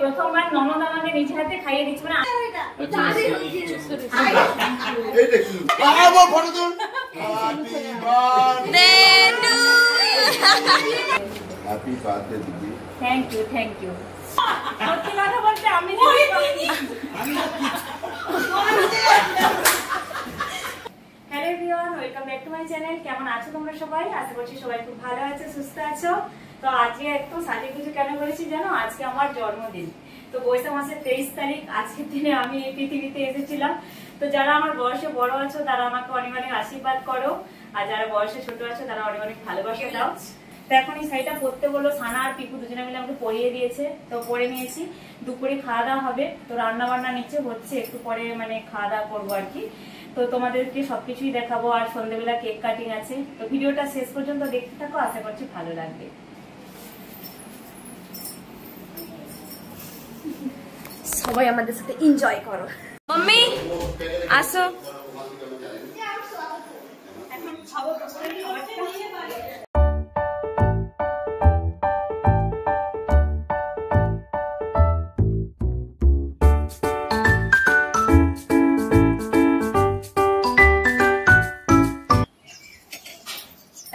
প্রথমবার ননদ আমাকে নিজ হাতে খাইয়ে দিচ্ছে মানে থ্যাংক ইউ সত্যি কথা বলতে আমি hello everyone, welcome back to my channel. কেমন আছো তোমরা সবাই? আশা করছি সবাই খুব ভালো আছো, সুস্থ আছো। তো আজকে একটু সাজুগুজু কেন করেছি জানো? আজকে আমার জন্মদিন। তো বৈশাখ মাসের 23 তারিখ আজকের দিনে আমি এই পৃথিবীতে এসেছিলাম। তো যারা আমার বয়সে বড় আছো তারা আমাকে অনেক অনেক আশীর্বাদ করো, আর যারা বয়সে ছোট আছো তারা অনেক অনেক ভালোবাসা দাও। তো এখন এই শাড়িটা পরতে বললো সানা আর পিকু, দুজনে মিলে আমাকে পরিয়ে দিয়েছে। তো পরে নিয়েছি, দুপুরে খাওয়া দাওয়া হবে। তো রান্না বান্না নিচে হচ্ছে, একটু পরে মানে খাওয়া দাওয়া করবো আর কি। তো তোমাদেরকে সবকিছুই দেখাবো, আর সন্ধ্যেবেলা কেক কাটিং আছে। তো ভিডিওটা শেষ পর্যন্ত দেখতে থাকো, আশা করছি ভালো লাগবে। সবাই আমাদের সাথে এনজয় করো। মাম্মি আসো। এখন খাবো তো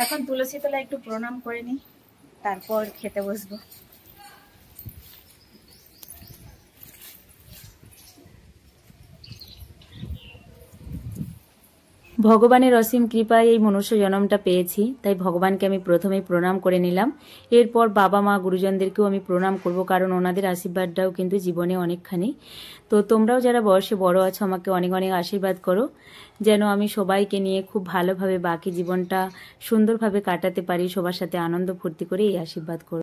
এখন তুলসী তলা একটু প্রণাম করে নি, তারপর খেতে বসবো। ভগবানের অসীম কৃপায় এই মনুষ্য জন্মটা পেয়েছি, তাই ভগবানকে আমি প্রথমেই প্রণাম করে নিলাম। এরপর বাবা মা গুরুজনদেরকেও আমি প্রণাম করব, কারণ ওনাদের আশীর্বাদটাও কিন্তু জীবনে অনেকখানি। তো তোমরাও যারা বয়সে বড় আছো আমাকে অনেক অনেক আশীর্বাদ করো, যেন আমি সবাইকে নিয়ে খুব ভালোভাবে বাকি জীবনটা সুন্দরভাবে কাটাতে পারি, সবার সাথে আনন্দ ফুর্তি করে এই আশীর্বাদ করো।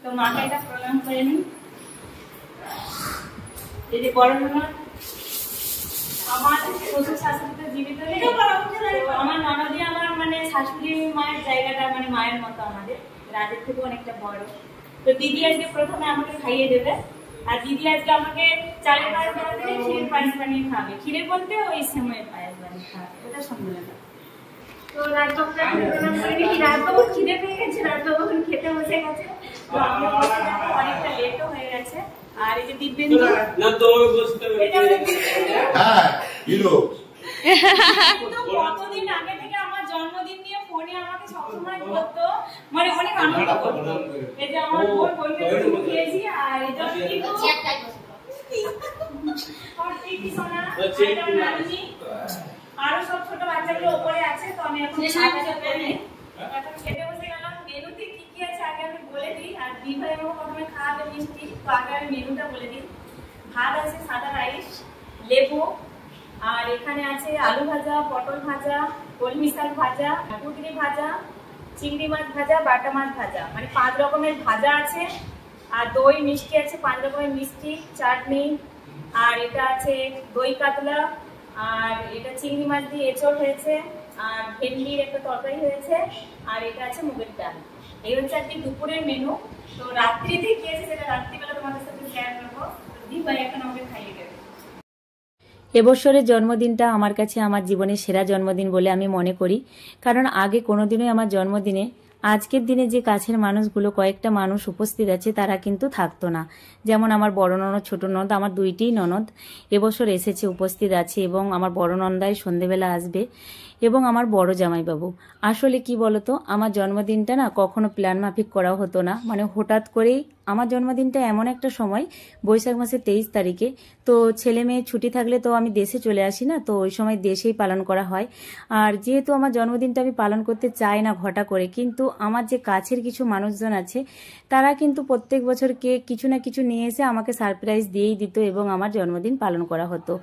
তো মাকে এটা প্রণাম করে নিই। এই যে বড় ননদ আমার শ্বশুর শাশুড়িতে জীবিত নেই, আমার ননদই আমার মানে শাশুড়ি মায়ের জায়গাটা মানে মায়ের মতো আমাদের, রাজের থেকে অনেকটা বড়। তো দিদি আজকে প্রথমে আমাকে খাইয়ে দেবে, আর দিদি আজকে আমাকে চালের পায়েস বানাতে ক্ষীরের পায়েস বানিয়ে খাবে। ক্ষীরের বলতে ওই সময়ের পায়েস বানিয়ে খাবে, ওটা সন্ধ্যাবেলা। তো রাজবাবুকে প্রণাম করে নিই। রাজবাবু খিদে পেয়ে গেছে, রাজবাবু খেতে বসে গেছে। তো আমি অনেকটা লেটও হয়ে গেছে। আর এই যে দিব্যেন্দু কতদিন আগে থেকে আমার জন্মদিন নিয়ে ফোনে আমাকে সবসময় বলতো, মানে অনেক আনন্দ করতো। এই যে আমার বোন বলতে খেয়েছি, আর এটা আরো সব ছোট বাচ্চাগুলো ওপরে আছে। তো আমি এখন খেতে বসে গেলাম। মেনুতে কি কি আছে আগে আমি বলে দিই, আর দিভাই আমাকে প্রথমে খাওয়াবে মিষ্টি। তো আগে আমি মেনুটা বলে দিই। ভাত আছে, সাদা রাইস, লেবু, আর এখানে আছে আলু ভাজা, পটল ভাজা, কলমি শাক ভাজা, কুঁদরি ভাজা, চিংড়ি মাছ ভাজা, বাটা মাছ ভাজা, মানে 5 রকমের ভাজা আছে। আর দই মিষ্টি আছে, 5 রকমের মিষ্টি, চাটনি, আর এটা আছে দই কাতলা, আর এটা চিংড়ি মাছ দিয়ে এঁচড় হয়েছে, আর ভেন্ডির একটা তরকারি হয়েছে, আর এটা আছে মুগের ডাল। এই হচ্ছে আজকে দুপুরের মেনু। তো রাত্রিতে কি আছে সেটা রাত্রিবেলা তোমাদের সাথে শেয়ার করবো। দিভাই এখন আমাকে খাইয়ে দেবে। এবছরের জন্মদিনটা আমার কাছে আমার জীবনের সেরা জন্মদিন বলে আমি মনে করি, কারণ আগে কোনোদিনই আমার জন্মদিনে আজকের দিনে যে কাছের মানুষগুলো কয়েকটা মানুষ উপস্থিত আছে তারা কিন্তু থাকতো না। যেমন আমার বড় ননদ, ছোট ননদ, আমার দুইটিই ননদ এবছর এসেছে, উপস্থিত আছে, এবং আমার বড় নন্দাই সন্ধেবেলা আসবে, এবং আমার বড় জামাইবাবু। আসলে কি বলতো, আমার জন্মদিনটা না কখনো প্ল্যান মাফিক করাও হতো না, মানে হঠাৎ করেই আমার জন্মদিনটা এমন একটা সময়, বৈশাখ মাসের 23 তারিখে। তো ছেলে মেয়ে ছুটি থাকলে তো আমি দেশে চলে আসি না, তো ওই সময় দেশেই পালন করা হয়। আর যেহেতু আমার জন্মদিনটা আমি পালন করতে চাই না ঘটা করে, কিন্তু আমার যে কাছের কিছু মানুষজন আছে তারা কিন্তু প্রত্যেক বছর কিছু না কিছু নিয়ে এসে আমাকে সারপ্রাইজ দিয়েই দিত, এবং আমার জন্মদিন পালন করা হতো।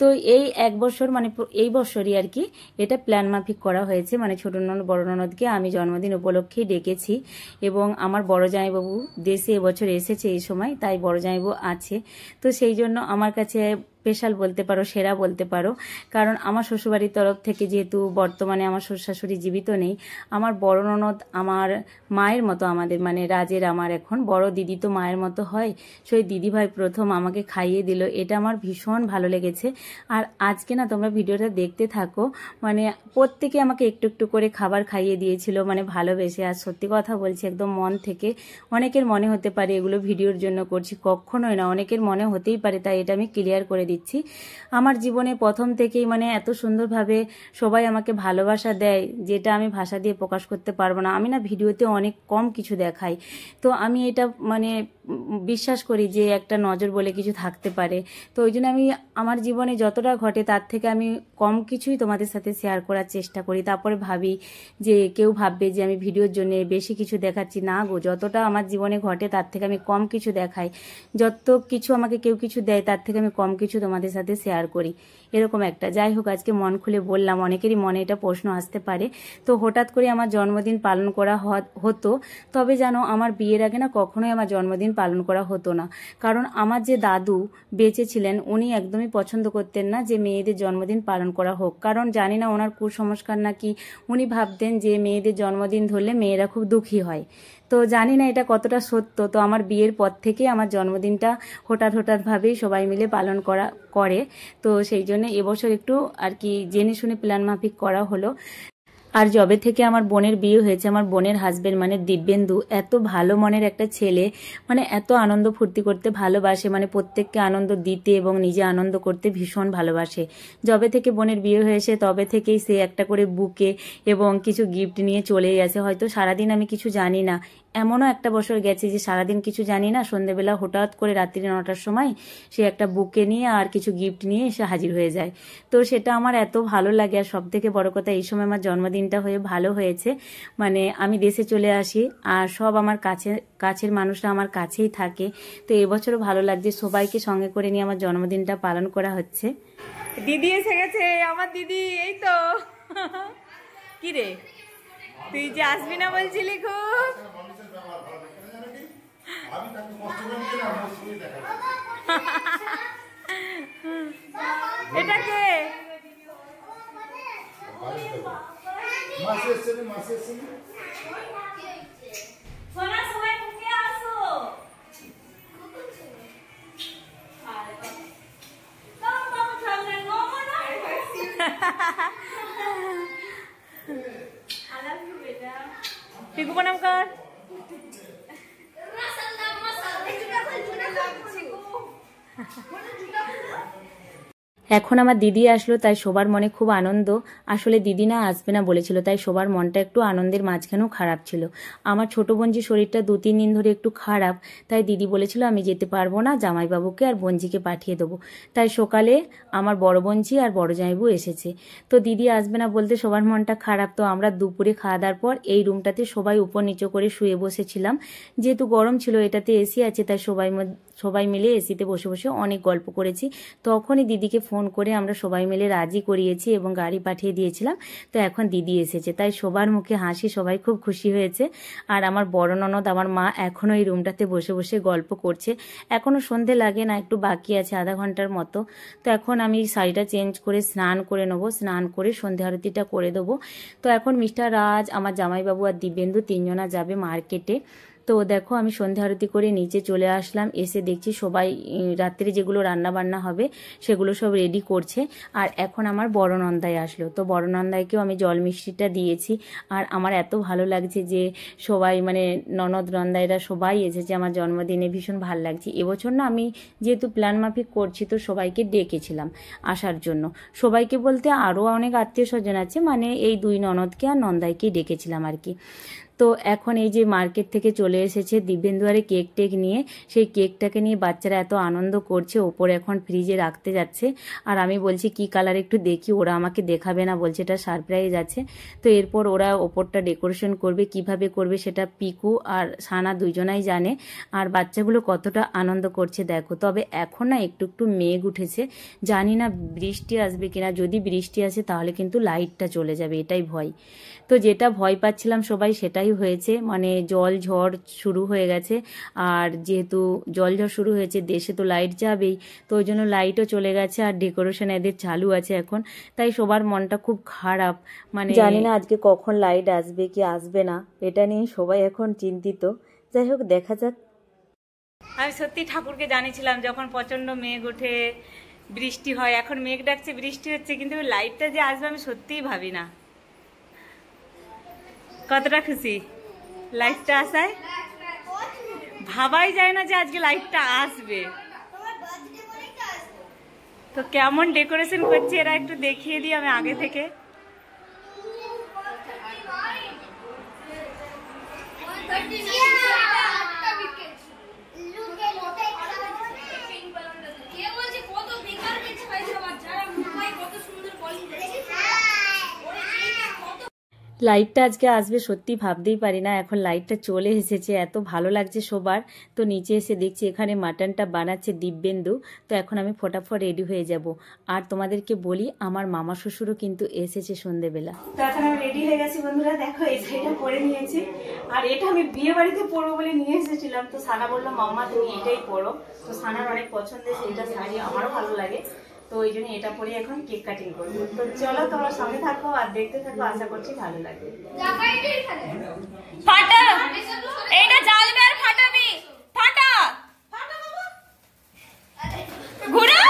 তো এই এক বছর মানে এই বছরই আর কি এটা প্ল্যান মাফিক করা হয়েছে, মানে ছোট ননদ বড় ননদকে আমি জন্মদিন উপলক্ষেই ডেকেছি, এবং আমার বড় জামাইবাবু দেশে এবছর এসেছে এই সময়, তাই বড় জামাইবাবু আছে। তো সেই জন্য আমার কাছে স্পেশাল বলতে পারো, সেরা বলতে পারো। কারণ আমার শ্বশুরবাড়ির তরফ থেকে যেহেতু বর্তমানে আমার শ্বশুর শাশুড়ি জীবিত নেই, আমার বড় ননদ আমার মায়ের মতো, আমাদের মানে রাজের আমার এখন বড় দিদি তো মায়ের মতো হয়, সেই দিদিভাই প্রথম আমাকে খাইয়ে দিল, এটা আমার ভীষণ ভালো লেগেছে। আর আজকে না তোমরা ভিডিওটা দেখতে থাকো, মানে প্রত্যেকে আমাকে একটু একটু করে খাবার খাইয়ে দিয়েছিল, মানে ভালোবেসে। আর সত্যি কথা বলছি একদম মন থেকে। অনেকের মনে হতে পারে এগুলো ভিডিওর জন্য করছি, কখনোই না, অনেকের মনে হতেই পারে, তাই এটা আমি ক্লিয়ার করে দিচ্ছি। আমার জীবনে প্রথম থেকেই মানে এত সুন্দরভাবে সবাই আমাকে ভালোবাসা দেয়, যেটা আমি ভাষা দিয়ে প্রকাশ করতে পারবো না। আমি না ভিডিওতে অনেক কম কিছু দেখাই, তো আমি এটা মানে বিশ্বাস করি যে একটা নজর বলে কিছু থাকতে পারে। তো ওই জন্য আমি আমার জীবনে যতটা ঘটে তার থেকে আমি কম কিছুই তোমাদের সাথে শেয়ার করার চেষ্টা করি। তারপরে ভাবি যে কেউ ভাববে যে আমি ভিডিওর জন্য বেশি কিছু দেখাচ্ছি, না গো, যতটা আমার জীবনে ঘটে তার থেকে আমি কম কিছু দেখাই। যত কিছু আমাকে কেউ কিছু দেয় তার থেকে আমি কম কিছু তোমাদের সাথে শেয়ার করি, এরকম একটা। যাই হোক, আজকে মন খুলে বললাম, অনেকেরই মনে এটা প্রশ্ন আসতে পারে। তো হঠাৎ করে আমার জন্মদিন পালন করা হতো, তবে জানো আমার বিয়ের আগে না কখনোই আমার জন্মদিন পালন করা হতো না। কারণ আমার যে দাদু বেঁচে ছিলেন উনি একদমই পছন্দ করতেন না যে মেয়েদের জন্মদিন পালন করা হোক। কারণ জানি না ওনার কুসংস্কার নাকি, উনি ভাবতেন যে মেয়েদের জন্মদিন ধরলে মেয়েরা খুব দুঃখী হয়। তো জানি না এটা কতটা সত্য। তো আমার বিয়ের পর থেকে আমার জন্মদিনটা হঠাৎভাবেই সবাই মিলে পালন করে। তো সেই জন্য এবছর একটু আর কি জেনে শুনে প্ল্যান মাফিক করা হলো। আর যবে থেকে আমার বোনের বিয়ে হয়েছে, আমার বোনের হাজবেন্ড মানে দিব্যেন্দু এত ভালো মনের একটা ছেলে, মানে এত আনন্দ ফুর্তি করতে ভালোবাসে, মানে প্রত্যেককে আনন্দ দিতে এবং নিজে আনন্দ করতে ভীষণ ভালোবাসে। যবে থেকে বোনের বিয়ে হয়েছে তবে থেকেই সে একটা করে বুকে এবং কিছু গিফট নিয়ে চলে গেছে। হয়তো সারাদিন আমি কিছু জানি না, এমনও একটা বছর গেছে যে সারাদিন কিছু জানি না, সন্ধ্যেবেলা হঠাৎ করে রাত্রি 9টার সময় সে একটা বুকে নিয়ে আর কিছু গিফট নিয়ে এসে হাজির হয়ে যায়। তো সেটা আমার এত ভালো লাগে। আর সব থেকে বড় কথা, এই সময় আমার জন্মদিনটা হয়ে ভালো হয়েছে, মানে আমি দেশে চলে আসি আর সব আমার কাছের মানুষরা আমার কাছেই থাকে। তো এবছরও ভালো লাগছে, সবাইকে সঙ্গে করে নিয়ে আমার জন্মদিনটা পালন করা হচ্ছে। দিদি এসে গেছে, আমার দিদি, এই তো। কি রে, তুই যে আসবি না বলছিলি খুব? এটা কে? পিকু প্রণাম কর। এখন আমার দিদি আসলো, তাই সবার মনে খুব আনন্দ। আসলে দিদি না আসবে না বলেছিল, তাই সবার মনটা একটু আনন্দের মাঝখানেও খারাপ ছিল। আমার ছোট বোনজির শরীরটা 2-3 দিন ধরে একটু খারাপ, তাই দিদি বলেছিল আমি যেতে পারবো না, জামাইবাবুকে আর বোনজিকে পাঠিয়ে দেবো। তাই সকালে আমার বড় বোনজি আর বড় জামাইবু এসেছে। তো দিদি আসবে না বলতে সবার মনটা খারাপ। তো আমরা দুপুরে খাওয়া দাওয়ার পর এই রুমটাতে সবাই উপর নিচে করে শুয়ে বসেছিলাম, যেহেতু গরম ছিল, এটাতে এসি আছে, তাই সবাই মিলে এসিতে বসে বসে অনেক গল্প করেছি। তখনই দিদিকে ফোন করে আমরা সবাই মিলে রাজি করিয়েছি এবং গাড়ি পাঠিয়ে দিয়েছিলাম। তো এখন দিদি এসেছে, তাই সবার মুখে হাসি, সবাই খুব খুশি হয়েছে। আর আমার বড় ননদ, আমার মা এখনো এই রুমটাতে বসে বসে গল্প করছে। এখনো সন্ধে লাগে না, একটু বাকি আছে আধা ঘন্টার মতো। তো এখন আমি শাড়িটা চেঞ্জ করে স্নান করে নেবো, স্নান করে সন্ধে আরতিটা করে দেবো। তো এখন মিস্টার রাজ, আমার জামাইবাবু আর দিব্যেন্দু 3 জনা যাবে মার্কেটে। তো দেখো আমি সন্ধ্যা আরতি করে নিচে চলে আসলাম, এসে দেখছি সবাই রাত্রে যেগুলো রান্না বান্না হবে সেগুলো সব রেডি করছে। আর এখন আমার বড় নন্দাই আসলো, তো বড় নন্দাইকেও আমি জল মিষ্টিটা দিয়েছি। আর আমার এত ভালো লাগছে যে সবাই মানে ননদ নন্দাইরা সবাই এসেছে আমার জন্মদিনে, ভীষণ ভালো লাগছে। এবছর না আমি যেহেতু প্ল্যান মাফিক করছি, তো সবাইকে ডেকেছিলাম আসার জন্য। সবাইকে বলতে আরও অনেক আত্মীয় স্বজন আছে, মানে এই 2 ননদকে আর নন্দাইকেই ডেকেছিলাম আর কি। তো এখন এই যে মার্কেট থেকে চলে এসেছে দিব্যেন্দু আরে কেক টেক নিয়ে, সেই কেকটাকে নিয়ে বাচ্চারা এত আনন্দ করছে, ওপরে এখন ফ্রিজে রাখতে যাচ্ছে। আর আমি বলছি কি কালার একটু দেখি, ওরা আমাকে দেখাবে না, বলছে এটা সারপ্রাইজ আছে। তো এরপর ওরা ওপরটা ডেকোরেশন করবে, কিভাবে করবে সেটা পিকু আর সানা 2 জনাই জানে। আর বাচ্চাগুলো কতটা আনন্দ করছে দেখো। তবে এখন না একটু একটু মেঘ উঠেছে, জানি না বৃষ্টি আসবে কিনা। যদি বৃষ্টি আসে তাহলে কিন্তু লাইটটা চলে যাবে, এটাই ভয়। তো যেটা ভয় পাচ্ছিলাম সবাই সেটাই ভালোই হয়েছে, মানে জল ঝড় শুরু হয়ে গেছে। আর যেহেতু জল ঝড় শুরু হয়েছে, দেশে তো লাইট যাবেই, তো ওই জন্য লাইটও চলে গেছে আর ডেকোরেশন এদের চালু আছে এখন, তাই সবার মনটা খুব খারাপ। মানে জানি না আজকে কখন লাইট আসবে কি আসবে না, এটা নিয়ে সবাই এখন চিন্তিত। যাই হোক, দেখা যাক। আমি সত্যি ঠাকুরকে জানিয়েছিলাম যখন প্রচন্ড মেঘ ওঠে, বৃষ্টি হয়, এখন মেঘ ডাকছে, বৃষ্টি হচ্ছে, কিন্তু লাইটটা যে আসবে আমি সত্যিই ভাবি না। কতটা খুশি লাইটটা আসায়, ভাবাই যায় না যে আজকে লাইটটা আসবে। তো কেমন ডেকোরেশন করছে এরা একটু দেখিয়ে দিই আমি আগে থেকে। লাইটটা আজকে আসবে সত্যি ভাবতেই পারি না, এখন লাইটটা চলে এসেছে, এত ভালো লাগছে সবার। তো নিচে এসে দেখছি এখানে মাটনটা বানাচ্ছে দিব্যেন্দু, তো এখন আমি ফটাফট রেডি হয়ে যাব। আর তোমাদেরকে বলি, আমার মামা শ্বশুরও কিন্তু এসেছে সন্ধেবেলা। তো এখন আমি রেডি হয়ে গেছি বন্ধুরা, দেখো এই শাড়িটা পরে নিয়েছি, আর এটা আমি বিয়ে বাড়িতে পরবো বলে নিয়ে এসেছিলাম। তো সানা বললো মাম্মা তুমি এটাই পরো, তো সানার অনেক পছন্দের সেইটা শাড়ি, আমারও ভালো লাগে, তো ওই জন্য এটা পরে এখন কেক কাটিং করবো। তো চলো তোমরা সঙ্গে থাকো আর দেখতে থাকো, আশা করছি ভালো লাগবে। ফাটা এইটা জ্বালবে আর ফাটাবি, ফাটা ঘুরা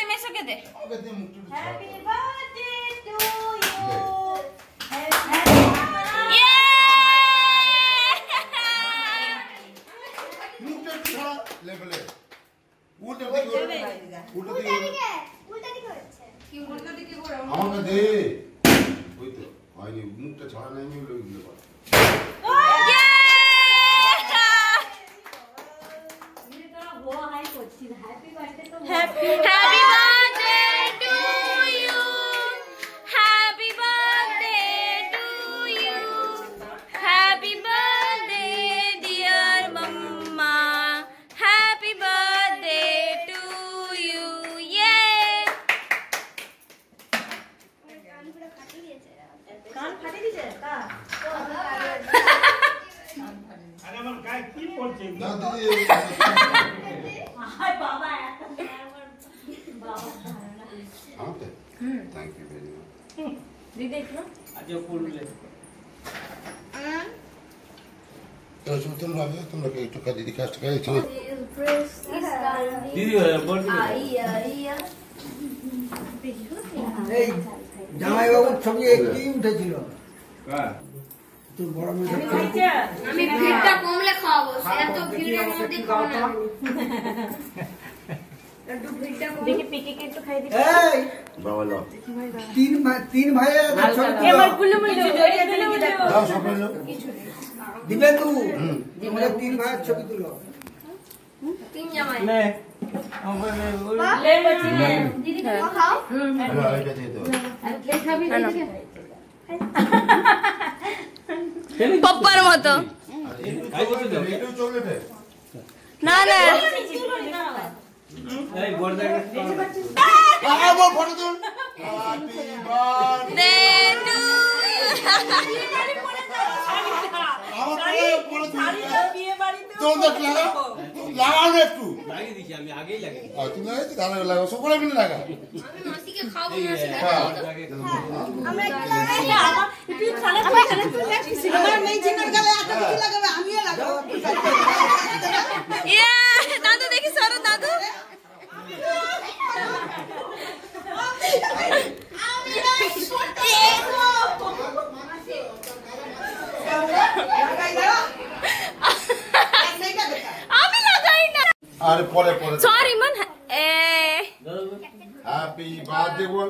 মেসোকে দে হ্যাপি বার্থডে টু ইউ। মুখটা ছড়া নাই Happy birthday to you. Happy birthday to you. Happy birthday dear mama. Happy birthday to you. Yeah. কান ফাটে দিছে কা আরে আমার গায়ে কি পড়ছে না দিদি হাই বাবা আমাকে থ্যাংক ইউ ভেরি মাচ দিদি একটু আজ পড়লে তো তোমরা একটু দিদি কাজটা করেছো দিদি বলছি এই জামাইবাবুর ছবি একটি উঠেছিল তোর বড় মেয়ে আমি ভিড়টা কমলে খাওয়াবো, এত ভিড়ের মধ্যে খাওয়াবো না। একটু ভিড়টা কম দেখি পিকিকে একটু খাই দিই। এই বাবা লো তিন ভাইয়ের ছবি তুলো। এবার গুলুমুলু দাও সব লো দিবে তো আমাদের তিন ভাইয়ের ছবি তুলো। তিন জামাই নে লে বচি দিদি খাও। হ্যালো এটা দিয়ে দাও খাবি দিদি পপ্পার মতো খাই বসে দাও একটু চকলেটে না না এই বড়দা বাবা ফটো তুল হ্যাপি বার্থডে আমার বিয়ে বাড়িতে তোমাদের লাগাও না একটু লাগিয়ে দিছি আমি আগেই লাগিয়ে তুমি লাগাইছো গানা লাগাও সকলে মিলে লাগা আমি মাসিকে খাওয়াবো, মাসি আমরা একটু লাগাই না আমার তুই খালে তুই দেখছিস আমার মেয়ে জিনার গালে এত কিছু লাগাবে আমিও লাগাবো। ইয়া দাদু দেখি সরো দাদু আমি লাগাই না আরে পরে পরে সরি মন হ্যাপি বার্থডে বল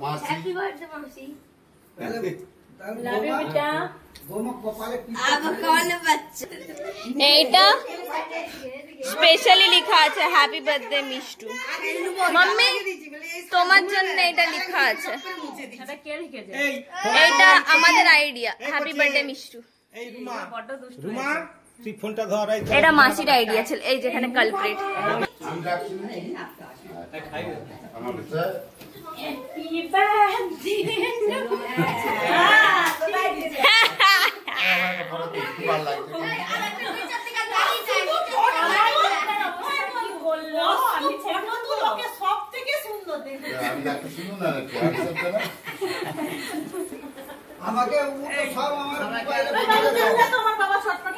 মাসি হ্যাপি বার্থডে মাসি। লাভ ইউ বেটা। গোমা কপালে কি এইটা স্পেশালি লেখা আছে হ্যাপি বার্থডে মিষ্টু। মাম্মি তোমার জন্য এটা লেখা আছে, এটা কে লিখেছে? এইটা আমাদের আইডিয়া হ্যাপি বার্থডে মিষ্টু। এই রুমা তুই ফোনটা ধর এই এটা মাসির আইডিয়া ছিল, এই যেখানে কালপ্রিট। আমি ডাকছি না খাই আমার কাছে হ্যাপি বার্থডে সব থেকে সুন্দর আমাকে সব আমার বাবা শর্টকাট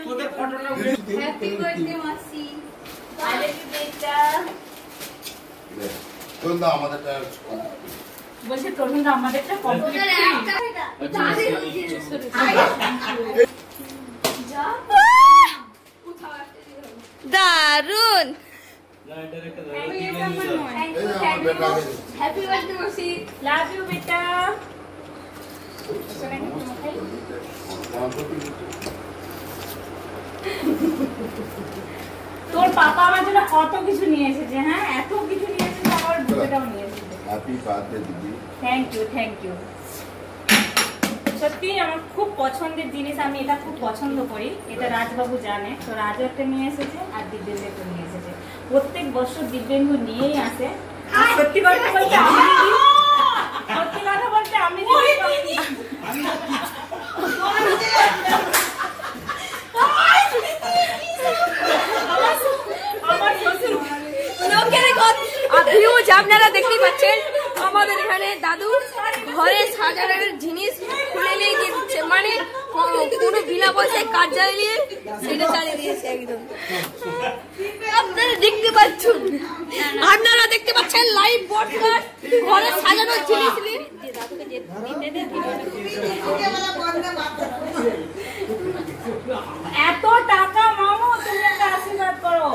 তোদের ফটোটা হ্যাপি বার্থডে মাসি। বলছে তরুণ আমাদেরটা কমপ্লিট দারুন। হ্যাপি বার্থডে মাসি, লাভ ইউ বেটা। তোর পাপা আমার জন্য কত কিছু নিয়ে এসেছে, হ্যাঁ এত কিছু নিয়ে এসেছে, আমার বুকেটাও নিয়ে এসেছে। হ্যাপি বার্থডে দিদি। Thank you, thank you. সত্যি আমার খুব পছন্দের জিনিস, আমি এটা খুব পছন্দ করি, এটা রাজবাবু জানে। তো রাজু একটা নিয়ে এসেছে আর দিব্যেন্দু একটা নিয়ে এসেছে। প্রত্যেক বছর দিব্যেন্দু নিয়েই আসে। আর সত্যি কথা বলতে আমি আপনারা দেখতেই পাচ্ছেন আমাদের এখানে দাদু ঘরে সাজানোর জিনিস খুলে নিয়ে দিচ্ছে, মানে কোনো বিনা পয়সায় কাজ চালিয়ে সেটা চালিয়ে দিয়েছে একদম। আপনারা দেখতে পাচ্ছেন, আপনারা দেখতে পাচ্ছেন লাইভ ব্রডকাস্ট ঘরে সাজানোর জিনিস নিয়ে এত টাকা মামু, তুমি একটা আশীর্বাদ করো।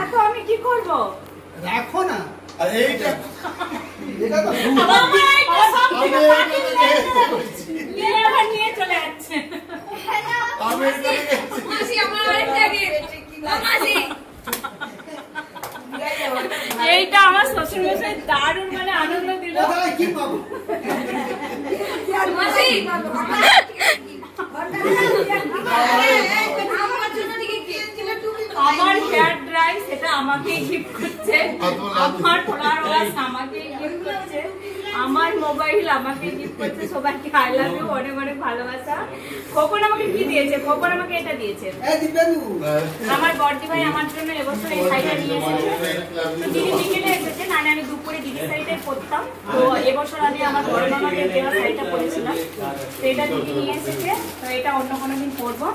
এত আমি কি করবো? রাখো না। আর এইটা এটা তো নিয়ে চলে যাচ্ছে। এইটা আমার শ্বশুর মশাই দারুণ মানে আনন্দ দিল। কি পাবো? আমার হেয়ার ড্রাই সেটা আমাকেই গিফট করছে, আমার টোলার ওয়াশ আমাকেই গিফট করছে, আমার মোবাইল আমাকে গিফট করছে। সবাইকে আই লাভ ইউ, অনেক অনেক ভালোবাসা। খোকন আমাকে কি দিয়েছে? খোকন আমাকে এটা দিয়েছে। আমার বড়দি ভাই আমার জন্য এবছর এই শাড়িটা নিয়ে এসেছে। তো দিদি বিকেলে এসেছে, নাহলে আমি দুপুরে দিদির শাড়িটাই পরতাম। তো এবছর আমি আমার বড় মামাকে দেওয়া শাড়িটা পরেছিলাম, তো এটা দিদি নিয়ে এসেছে। তো এটা অন্য কোনো দিন পরবো।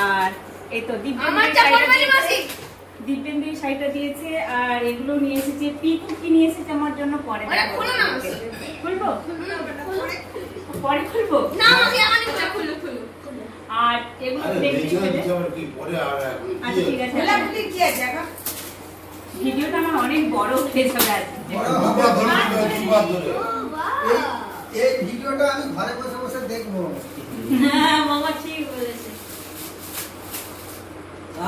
আর এই তো দিব্যেন্দু শাড়িটা দিয়েছে, আর এগুলো নিয়ে এসেছে। পিকু কি নিয়ে এসেছে আমার জন্য পরে খুলবো, পরে খুলবো। আর এগুলো দেখতে আচ্ছা ঠিক আছে। ভিডিওটা আমার অনেক বড় হয়ে চলে আসছে। এই ভিডিওটা আমি ঘরে বসে বসে দেখবো। হ্যাঁ মামা ঠিক বলেছে।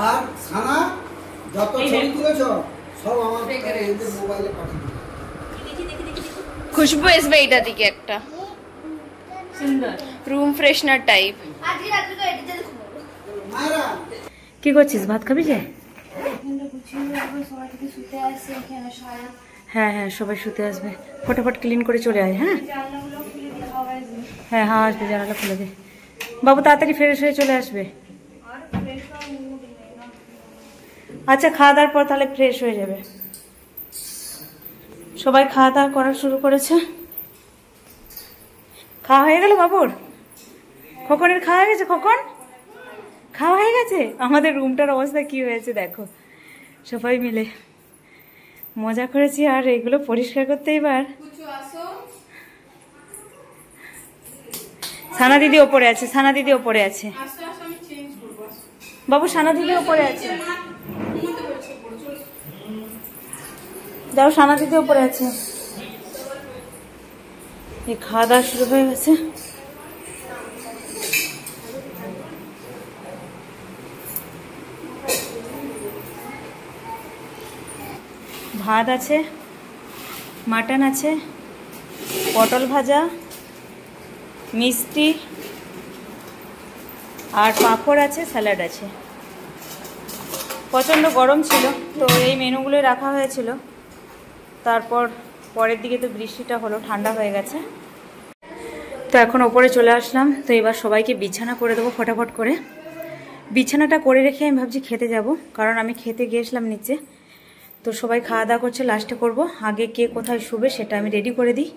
আর সানা যত ছবি তুলেছ সব আমার মোবাইলে পাঠিয়ে দিও। খুশবু আসবে এটা দিকে একটা সুন্দর রুম ফ্রেশনার টাইপ। মায়েরা কি করছিস? ভাত খাবি যে? হ্যাঁ হ্যাঁ, সবাই শুতে আসবে। ফটাফট ক্লিন করে চলে আয়। হ্যাঁ হ্যাঁ হ্যাঁ, আসবে, জানালা খুলে দে। বাবু তাড়াতাড়ি ফ্রেশ হয়ে চলে আসবে। আচ্ছা, খাওয়া দাওয়ার পর তাহলে ফ্রেশ হয়ে যাবে। সবাই খাওয়া দাওয়া করা শুরু করেছে। খাওয়া হয়ে গেল বাবুর? খোকনের খাওয়া হয়ে গেছে? খোকন খাওয়া হয়ে গেছে? আমাদের রুমটার অবস্থা কি হয়েছে দেখো। সবাই মিলে মজা করেছি। আর এগুলো পরিষ্কার করতে এবার সানা দিদি ওপরে আছে, সানা দিদি ওপরে আছে। বাবু সানা দিদি ওপরে আছে, যাও সানা দিদি ওপরে আছে। এই খাওয়া দাওয়া শুরু হয়ে গেছে। ভাত আছে, মাটন আছে, পটল ভাজা, মিষ্টি আর পাঁপড় আছে, স্যালাড আছে। প্রচণ্ড গরম ছিল, তো এই মেনুগুলো রাখা হয়েছিল। তারপর পরের দিকে তো বৃষ্টিটা হলো, ঠান্ডা হয়ে গেছে। তো এখন ওপরে চলে আসলাম। তো এবার সবাইকে বিছানা করে দেবো ফটাফট করে। বিছানাটা করে রেখে আমি ভাবছি খেতে যাব, কারণ আমি খেতে গিয়েছিলাম নিচে। তো সবাই খাওয়া দাওয়া করছে, লাস্টে করব। আগে কে কোথায় শুবে সেটা আমি রেডি করে দিই,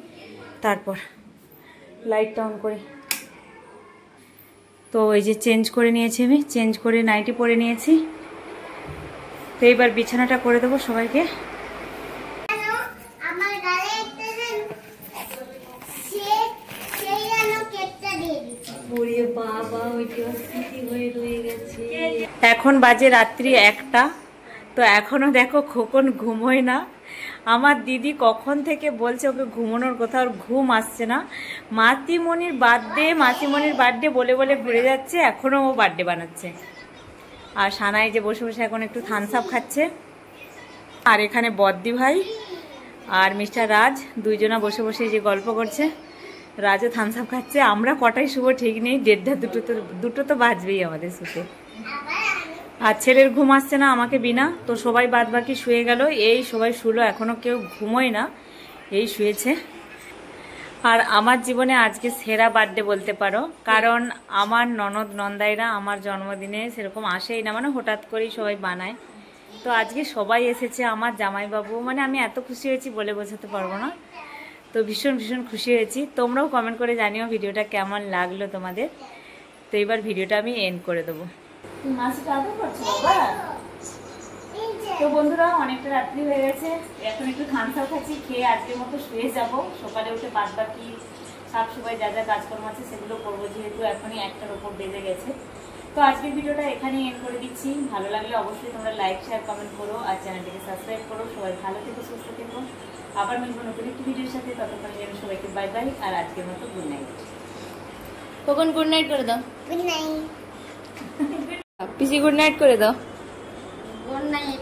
তারপর লাইটটা অন করি। তো এই যে চেঞ্জ করে নিয়েছি, আমি চেঞ্জ করে নাইটি পরে নিয়েছি। তো এইবার বিছানাটা করে দেবো সবাইকে। এখন বাজে রাত্রি 1টা। তো এখনো দেখো খোকন ঘুমোয় না। আমার দিদি কখন থেকে বলছে ওকে ঘুমানোর কথা, ওর ঘুম আসছে না। মাসিমণির বার্থডে বলে বলে ঘুরে যাচ্ছে, এখনো ও বার্থডে বানাচ্ছে। আর সানাই যে বসে বসে এখন একটু থামস আপ খাচ্ছে। আর এখানে বদ্দি ভাই আর মিস্টার রাজ দুইজনা বসে বসে যে গল্প করছে। রাজও থামস আপ খাচ্ছে। আমরা কটায় শুভ ঠিক নেই, 1:30 দুটো তো বাজবেই আমাদের শুতে। আর ছেলের ঘুম আসছে না আমাকে বিনা। তো সবাই বাদ বাকি শুয়ে গেল, এই সবাই শুলো, এখনো কেউ ঘুমোয় না, এই শুয়েছে। আর আমার জীবনে আজকে সেরা বার্থডে বলতে পারো, কারণ আমার ননদ নন্দাইরা আমার জন্মদিনে সেরকম আসেই না, মানে হঠাৎ করেই সবাই বানায়। তো আজকে সবাই এসেছে, আমার জামাইবাবু, মানে আমি এত খুশি হয়েছি বলে বোঝাতে পারবো না। তো ভীষণ ভীষণ খুশি হয়েছি। তোমরাও কমেন্ট করে জানিও ভিডিওটা কেমন লাগলো তোমাদের। তো এবার ভিডিওটা আমি এন্ড করে দেবো। তো বন্ধুরা, অনেকটা রাত্রি হয়ে গেছে, এখন একটু থামস আপ খাচ্ছি, খেয়ে আজকের মতো শুয়ে যাব। সকালে উঠে বাদ বাকি সব সবাই যা যা কাজকর্ম আছে সেগুলো করবো, যেহেতু এখনই 1টার উপর বেজে গেছে। তো আজকের ভিডিওটা এখানেই এন্ড করে দিচ্ছি। ভালো লাগলে অবশ্যই তোমরা লাইক শেয়ার কমেন্ট করো, আর চ্যানেলটিকে সাবস্ক্রাইব করো। সবাই ভালো থেকো, সুস্থ থেকো। আবার মিলবো নতুন একটি ভিডিওর সাথে। ততক্ষণ যেন সবাইকে বাই বাই, আর আজকের মতো গুড নাইট। কখন গুড নাইট করে দাও। গুড নাইট পিসি গুড নাইট করে দাও। Good night.